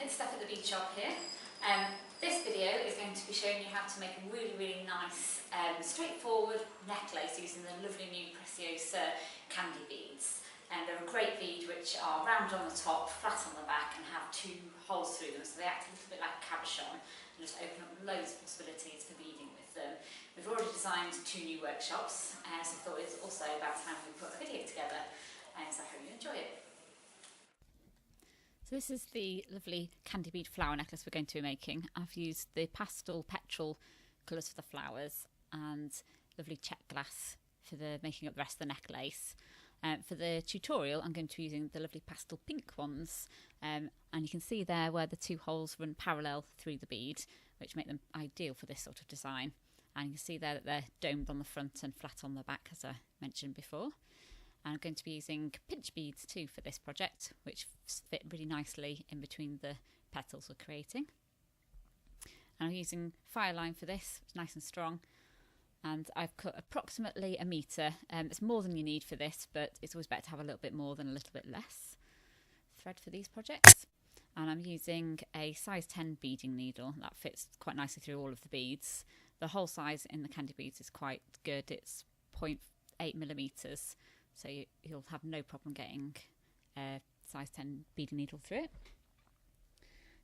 Good stuff at the bead shop here. This video is going to be showing you how to make a really nice straightforward necklace using the lovely new Preciosa candy beads. And they're a great bead which are round on the top, flat on the back and have two holes through them, so they act a little bit like a cabochon and just open up loads of possibilities for beading with them. We've already designed 2 new workshops, so I thought it was also about time we put a video together, so I hope you enjoy it. So this is the lovely candy bead flower necklace we're going to be making. I've used the pastel petrol colours for the flowers and lovely Czech glass for the making up the rest of the necklace. For the tutorial I'm going to be using the lovely pastel pink ones, and you can see there where the 2 holes run parallel through the bead, which make them ideal for this sort of design. And you can see there that they're domed on the front and flat on the back, as I mentioned before. And I'm going to be using pinch beads too for this project, which fit really nicely in between the petals we're creating. And I'm using fireline for this, it's nice and strong. And I've cut approximately 1 metre. It's more than you need for this, but it's always better to have a little bit more than a little bit less thread for these projects. And I'm using a size 10 beading needle that fits quite nicely through all of the beads. The hole size in the candy beads is quite good, it's 0.8 millimetres. So you'll have no problem getting a size 10 beading needle through it.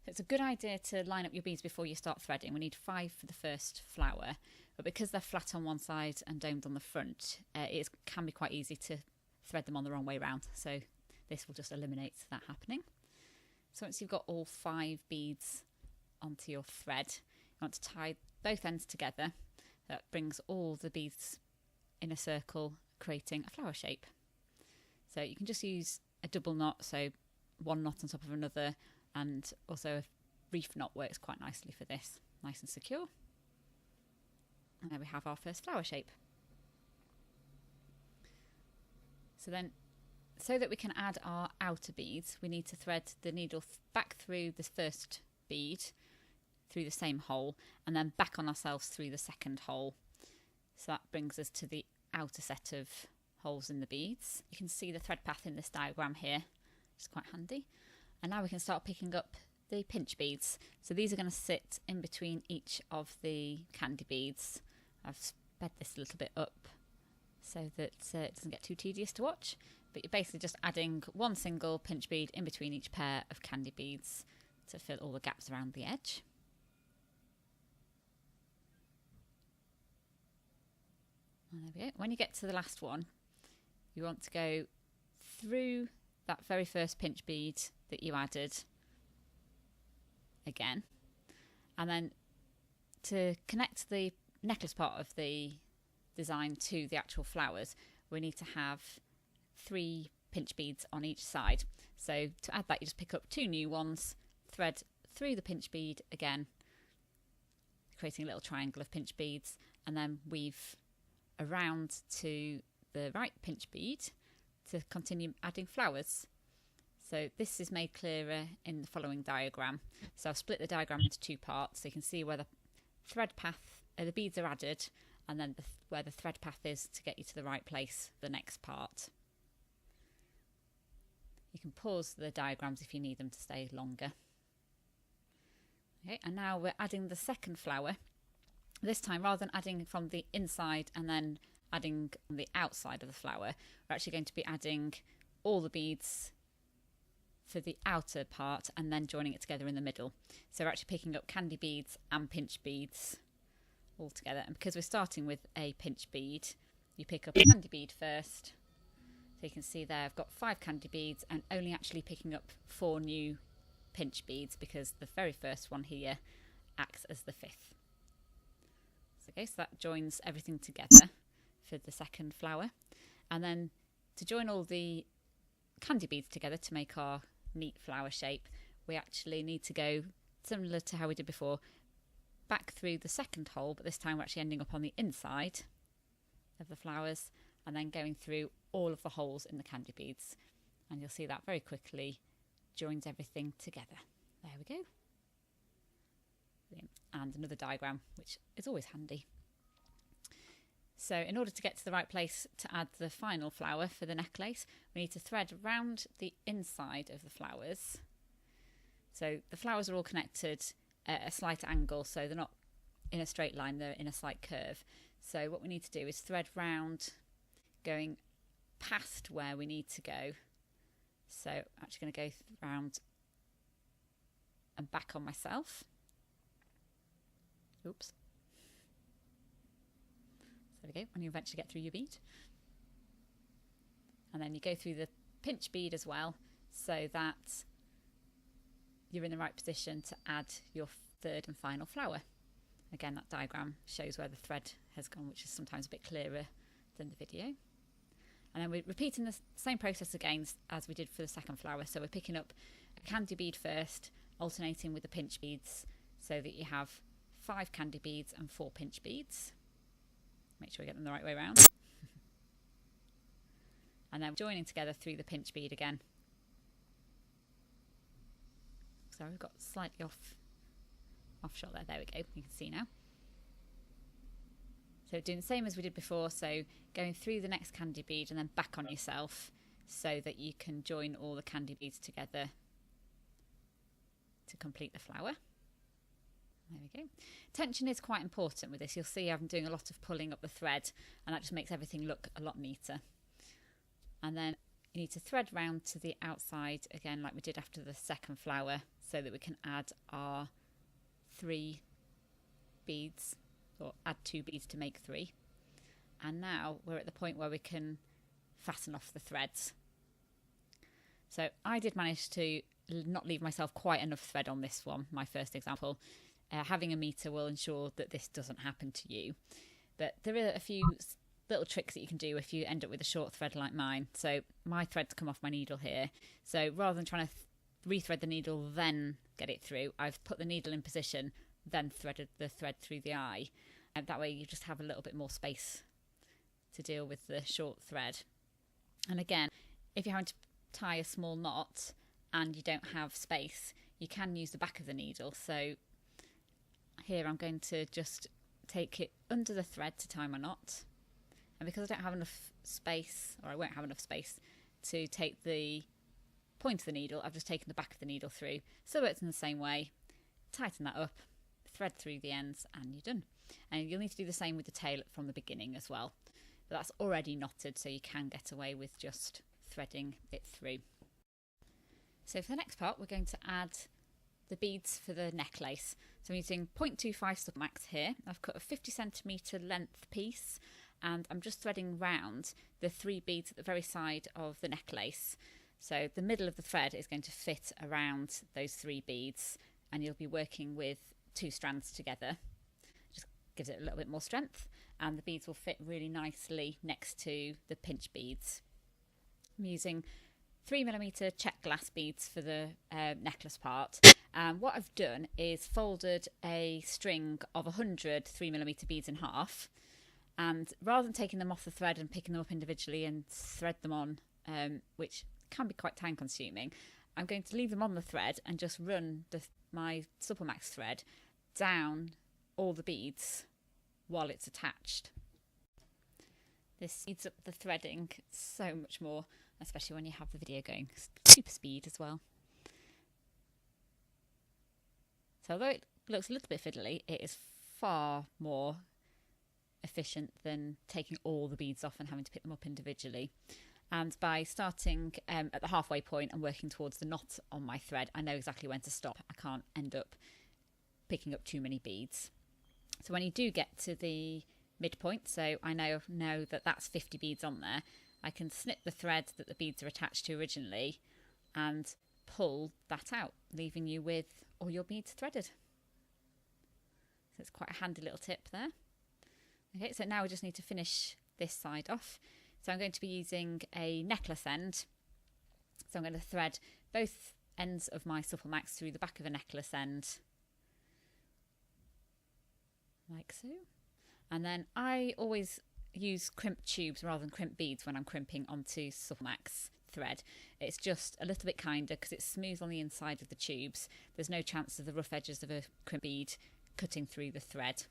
So it's a good idea to line up your beads before you start threading. We need 5 for the first flower, but because they're flat on one side and domed on the front, it can be quite easy to thread them on the wrong way round. So this will just eliminate that happening. So once you've got all 5 beads onto your thread, you want to tie both ends together. That brings all the beads in a circle, creating a flower shape. So you can just use a double knot, so 1 knot on top of another, and also a reef knot works quite nicely for this, nice and secure. And there we have our first flower shape. So then, so that we can add our outer beads, we need to thread the needle back through the first bead, through the same hole, and then back on ourselves through the second hole. So that brings us to the outer set of holes in the beads. You can see the thread path in this diagram here, which is quite handy. And now we can start picking up the pinch beads. So these are going to sit in between each of the candy beads. I've sped this a little bit up so that it doesn't get too tedious to watch, but you're basically just adding 1 single pinch bead in between each pair of candy beads to fill all the gaps around the edge. And there we go. When you get to the last one, you want to go through that very first pinch bead that you added again, and then to connect the necklace part of the design to the actual flowers, we need to have 3 pinch beads on each side. So to add that, you just pick up 2 new ones, thread through the pinch bead again, creating a little triangle of pinch beads, and then weave around to the right pinch bead to continue adding flowers. So this is made clearer in the following diagram. So I've split the diagram into 2 parts, so you can see where the thread path, the beads are added, and then where the thread path is to get you to the right place for the next part. You can pause the diagrams if you need them to stay longer. Okay, and now we're adding the second flower. This time, rather than adding from the inside and then adding on the outside of the flower, we're actually going to be adding all the beads for the outer part and then joining it together in the middle. So we're actually picking up candy beads and pinch beads all together. And because we're starting with a pinch bead, you pick up a candy bead first. So you can see there I've got 5 candy beads and only actually picking up 4 new pinch beads because the very first one here acts as the 5th. Okay, so that joins everything together for the second flower. And then to join all the candy beads together to make our neat flower shape, we actually need to go, similar to how we did before, back through the second hole, but this time we're actually ending up on the inside of the flowers and then going through all of the holes in the candy beads. And you'll see that very quickly joins everything together. There we go. And another diagram, which is always handy. So in order to get to the right place to add the final flower for the necklace, we need to thread round the inside of the flowers So the flowers are all connected at a slight angle, so they're not in a straight line, they're in a slight curve. So what we need to do is thread round, going past where we need to go. So I'm actually going to go round and back on myself. Oops. So there we go, and you eventually get through your bead. And then you go through the pinch bead as well, so that you're in the right position to add your third and final flower. Again, that diagram shows where the thread has gone, which is sometimes a bit clearer than the video. And then we're repeating the same process again as we did for the second flower. So we're picking up a candy bead first, alternating with the pinch beads, so that you have 5 candy beads and 4 pinch beads. Make sure we get them the right way around. And then joining together through the pinch bead again. So we've got slightly off shot there. There we go. You can see now. So doing the same as we did before. So going through the next candy bead and then back on yourself, so that you can join all the candy beads together to complete the flower. There we go. Tension is quite important with this. You'll see I'm doing a lot of pulling up the thread, and that just makes everything look a lot neater. And then you need to thread round to the outside again, like we did after the second flower, so that we can add our 3 beads, or add 2 beads to make 3. And now we're at the point where we can fasten off the threads. So I did manage to not leave myself quite enough thread on this one, my first example. Having a meter will ensure that this doesn't happen to you. But there are a few little tricks that you can do if you end up with a short thread like mine. So my thread's come off my needle here. So rather than trying to rethread the needle then get it through, I've put the needle in position, then threaded the thread through the eye. And that way you just have a little bit more space to deal with the short thread. And again, if you're having to tie a small knot and you don't have space, you can use the back of the needle. So here I'm going to just take it under the thread to tie my knot. And because I don't have enough space, or I won't have enough space to take the point of the needle, I've just taken the back of the needle through. So it's in the same way. Tighten that up, thread through the ends, and you're done. And you'll need to do the same with the tail from the beginning as well. But that's already knotted, so you can get away with just threading it through. So for the next part, we're going to add the beads for the necklace. So I'm using 0.25 Supplemax here. I've cut a 50cm length piece, and I'm just threading round the 3 beads at the very side of the necklace. So the middle of the thread is going to fit around those 3 beads, and you'll be working with 2 strands together. Just gives it a little bit more strength, and the beads will fit really nicely next to the pinch beads. I'm using 3mm Czech Glass beads for the necklace part. What I've done is folded a string of 100 3mm beads in half, and rather than taking them off the thread and picking them up individually and thread them on, which can be quite time consuming, I'm going to leave them on the thread and just run my Supplemax thread down all the beads while it's attached. This speeds up the threading so much more, especially when you have the video going super speed as well. So although it looks a little bit fiddly, it is far more efficient than taking all the beads off and having to pick them up individually. And by starting at the halfway point and working towards the knot on my thread, I know exactly when to stop. I can't end up picking up too many beads. So when you do get to the midpoint, so I know that that's 50 beads on there, I can snip the thread that the beads are attached to originally and pull that out, leaving you with all your beads threaded. So it's quite a handy little tip there. Okay, so now we just need to finish this side off. So I'm going to be using a necklace end. So I'm going to thread both ends of my Supplemax through the back of a necklace end, like so. And then I always use crimp tubes rather than crimp beads when I'm crimping onto Supplemax thread. It's just a little bit kinder because it's smooth on the inside of the tubes. There's no chance of the rough edges of a crimp bead cutting through the thread.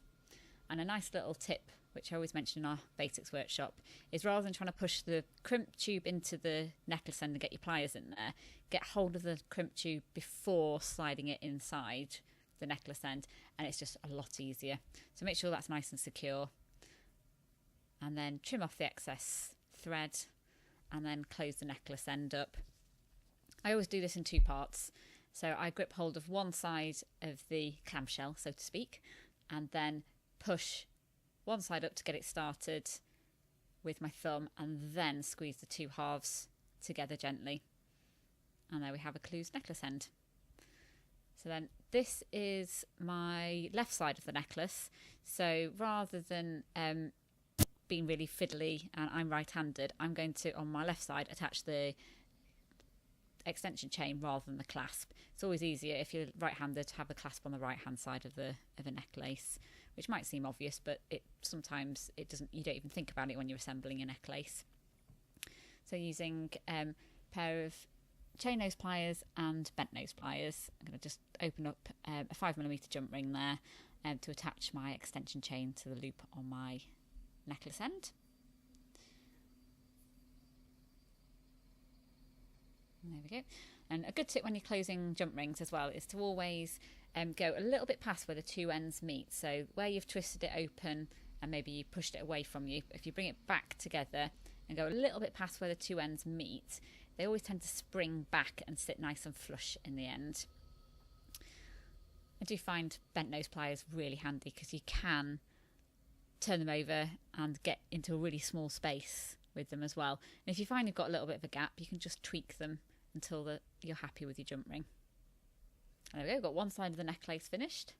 And a nice little tip which I always mention in our basics workshop, is rather than trying to push the crimp tube into the necklace end and get your pliers in there, get hold of the crimp tube before sliding it inside the necklace end, and it's just a lot easier. So make sure that's nice and secure, and then trim off the excess thread and then close the necklace end up. I always do this in 2 parts. So I grip hold of one side of the clamshell, so to speak, and then push one side up to get it started with my thumb, and then squeeze the 2 halves together gently. And there we have a closed necklace end. So then this is my left side of the necklace. So rather than being really fiddly, and I'm right-handed, I'm going to, on my left side, attach the extension chain rather than the clasp. It's always easier if you're right-handed to have the clasp on the right-hand side of a necklace, which might seem obvious, but sometimes it doesn't. You don't even think about it when you're assembling a necklace. So using a pair of chain nose pliers and bent nose pliers, I'm going to just open up a 5mm jump ring there to attach my extension chain to the loop on my necklace end. And there we go. And a good tip when you're closing jump rings as well is to always go a little bit past where the 2 ends meet. So where you've twisted it open and maybe you pushed it away from you, if you bring it back together and go a little bit past where the 2 ends meet, they always tend to spring back and sit nice and flush in the end. I do find bent nose pliers really handy because you can turn them over and get into a really small space with them as well. And if you find you've got a little bit of a gap, you can just tweak them until you're happy with your jump ring. And there we go, we've got one side of the necklace finished.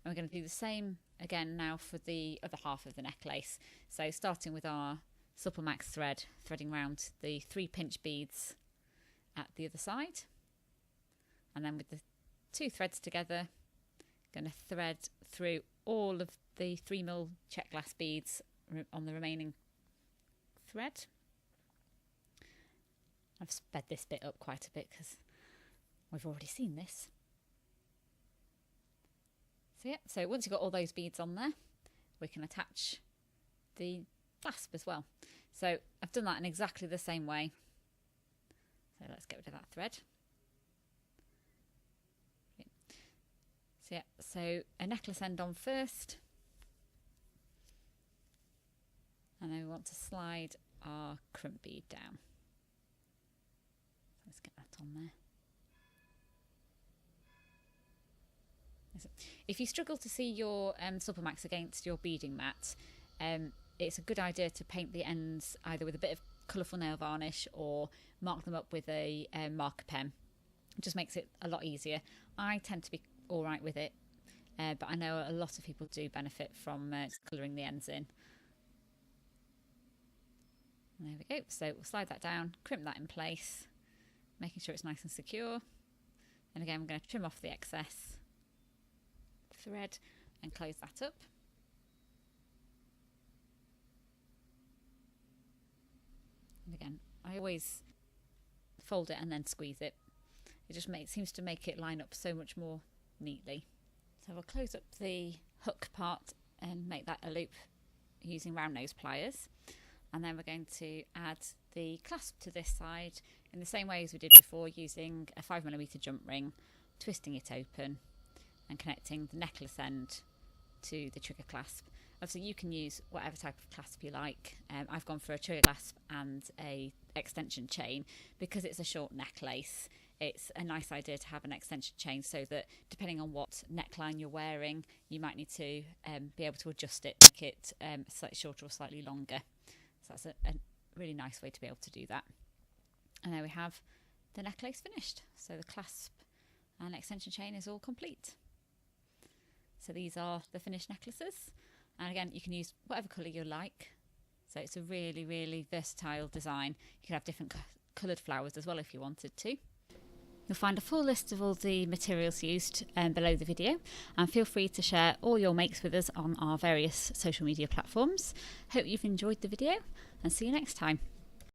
And we're going to do the same again now for the other half of the necklace. So starting with our Supplemax thread, threading round the 3 pinch beads at the other side. And then with the 2 threads together, going to thread through all of the 3mm Czech Glass beads on the remaining thread. I've sped this bit up quite a bit because we've already seen this. So yeah, so once you've got all those beads on there, we can attach the clasp as well. So I've done that in exactly the same way. So let's get rid of that thread. Okay. So yeah, so a necklace end on first. And then we want to slide our crimp bead down. Let's get that on there. If you struggle to see your Supplemax against your beading mat, it's a good idea to paint the ends either with a bit of colourful nail varnish or mark them up with a marker pen. It just makes it a lot easier. I tend to be alright with it, but I know a lot of people do benefit from colouring the ends in. And there we go. So we'll slide that down, crimp that in place, making sure it's nice and secure. And again, I'm going to trim off the excess thread and close that up. And again, I always fold it and then squeeze it. It just seems to make it line up so much more neatly. So we'll close up the hook part and make that a loop using round nose pliers. And then we're going to add the clasp to this side in the same way as we did before, using a 5mm jump ring, twisting it open and connecting the necklace end to the trigger clasp. Obviously you can use whatever type of clasp you like. I've gone for a trigger clasp and a extension chain because it's a short necklace. It's a nice idea to have an extension chain so that depending on what neckline you're wearing, you might need to be able to adjust it, make it slightly shorter or slightly longer. So that's a really nice way to be able to do that. And there we have the necklace finished. So the clasp and extension chain is all complete. So these are the finished necklaces. And again, you can use whatever colour you like. So it's a really, really versatile design. You can have different coloured flowers as well if you wanted to. You'll find a full list of all the materials used below the video, and feel free to share all your makes with us on our various social media platforms. Hope you've enjoyed the video and see you next time.